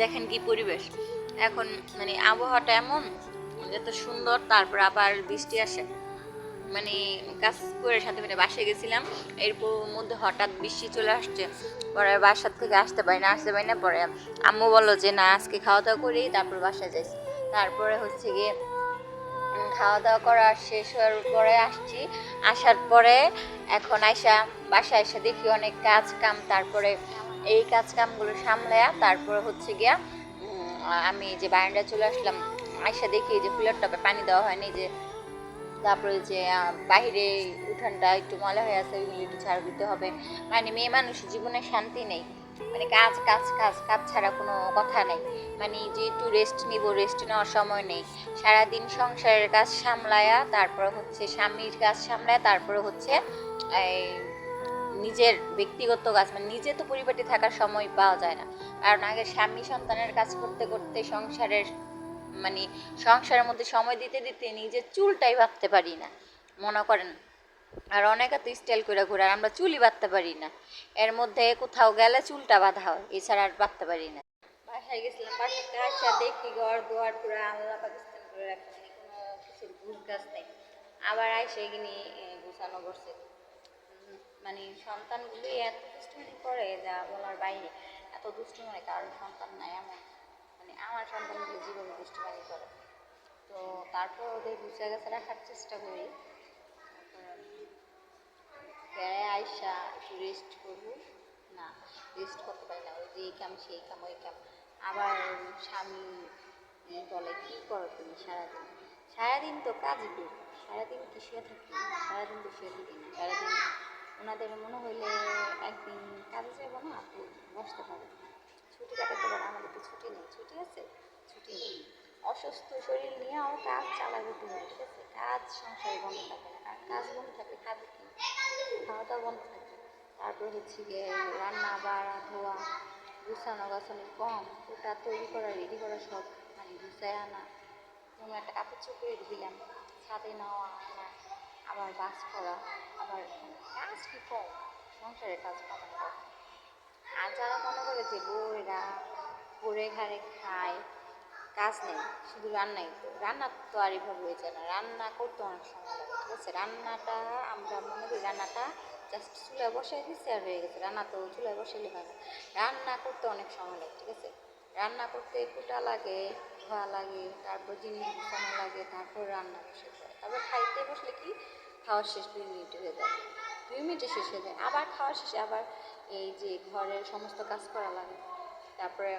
দেখেন কি পরিবেশ এখন, মানে আবহাওয়াটা এমন এত সুন্দর, তারপর আবার বৃষ্টি আসে। মানে কাজ করে সাথে মানে বাসায় গেছিলাম, এরপর মধ্যে হঠাৎ বৃষ্টি চলে আসছে, পরে বাসার থেকে আসতে পারি না পরে আম্মু বললো যে না আজকে খাওয়া দাওয়া করি তারপর বাসায় যাই। তারপরে হচ্ছে গিয়ে খাওয়া দাওয়া করা শেষ হওয়ার পরে আসছি, আসার পরে এখন বাসায় এসে দেখি অনেক কাজ কাম, তারপরে এই কাজ কামগুলো সামলায়া তারপরে হচ্ছে গিয়া আমি যে বারান্দায় চলে আসলাম, আয়সা দেখি যে ফুলের টবে পানি দেওয়া হয়নি, যে তারপরে যে বাইরে উঠানটা একটু ময়লা হয়ে আছে ওইগুলো একটু ঝাড়ু দিতে হবে। মানে মেয়ে মানুষ জীবনে শান্তি নেই, মানে কাজ কাজ কাজ কাজ ছাড়া কোনো কথা নেই। মানে যে একটু রেস্ট নিব, রেস্ট নেওয়ার সময় নেই। সারাদিন সংসারের কাজ সামলায়া, তারপরে হচ্ছে স্বামীর কাজ সামলায়, তারপরে হচ্ছে এই নিজের ব্যক্তিগত কাজ, মানে নিজে তো পরিবারে থাকার সময় পাওয়া যায় না। কারণ আগে স্বামী সন্তানের কাজ করতে করতে মানে সংসারের মধ্যে সময় দিতে দিতে নিজের চুলটাই বাঁধতে পারি না, মনে করেন। আর অনেকে তো স্টাইল করে ঘুরে, আর আমরা চুলই বাঁধতে পারি না। এর মধ্যে কোথাও গেলে চুলটা বাঁধা হয়, এছাড়া আর বাঁধতে পারি না। বাসায় গেছিলাম, বাসাতে আচ্ছা দেখি ঘর দুয়ার পুরো আল্লাহ পাকিস্তান করে রাখছে, মানে কোনো কিছুর ঘুষ গাছ নেই। আবার আইসে এগিনি গুছানো করছে। মানে সন্তানগুলি এত দুষ্টুমি করে যা বলার বাইরে। এত দুষ্টুমি কারণ সন্তান নাই এমন, মানে আমার সন্তানগুলি যেভাবে দুষ্টুমি করে, তো তারপর ওদের গুছিয়ে গেছে রাখার চেষ্টা করি। বেড়ায় আইসা একটু রেস্ট করবো, না রেস্ট করতে পারি না, ওই যে এই কাম সেই কাম ওই কাম। আবার স্বামী বলে কী করো তুমি সারাদিন, সারাদিন তো কাজই করি, সারাদিন কি শুয়ে থাকি, সারাদিন তো শুয়ে থাকি না, সারাদিন ওনাদের মনে হইলে একদিন কাজে যাবো না তো বসতে পারে, ছুটি কাটাতে পারে। আমাদের তো ছুটি নেই, ছুটি আছে ছুটি নেই। অসুস্থ শরীর নিয়েও কাজ চালাবে তুমি, ঠিক আছে, কাজ সংসারে বন্ধ থাকে না, আর কাজ বন্ধ থাকলে খাবে কি, খাওয়া দাওয়া বন্ধ থাকে। তারপর হচ্ছে গিয়ে রান্না বাড়া ধোয়া, গুছানো গাছানো কম, ওটা তৈরি করা রেডি করা সব, মানে গুছায় আনা, কোনো একটা কাপড় চোপড়ে দিলাম, ছাদে নেওয়া আনা, আবার বাস করা, আবার কাজ কি কম, সংসারের কাজ কম কম। আর যারা মনে করে যে বউয়েরা পড়ে ঘাড়ে খায়, কাজ নেই শুধু রান্নাই, তো রান্না তো আর এভাবে হয়ে যায় না, রান্না করতে অনেক সময় লাগে, ঠিক আছে। রান্নাটা আমরা মনে করি রান্নাটা জাস্ট চুলায় বসাই দিচ্ছি আর হয়ে গেছে, রান্না তো চুলায় বসাইলে হয় না, রান্না করতে অনেক সময় লাগে, ঠিক আছে। রান্না করতে কুটা লাগে, ধোয়া লাগে, তারপর জিনিস গুছানো লাগে, তারপর রান্না বসে যায়, তারপর খাইতে বসলে কি খাওয়ার শেষ 2 মিনিটে হয়ে যায়, 2 মিনিটে শেষ হয়ে যায়। আবার খাওয়ার শেষে আবার এই যে ঘরের সমস্ত কাজ করা লাগে, তারপরে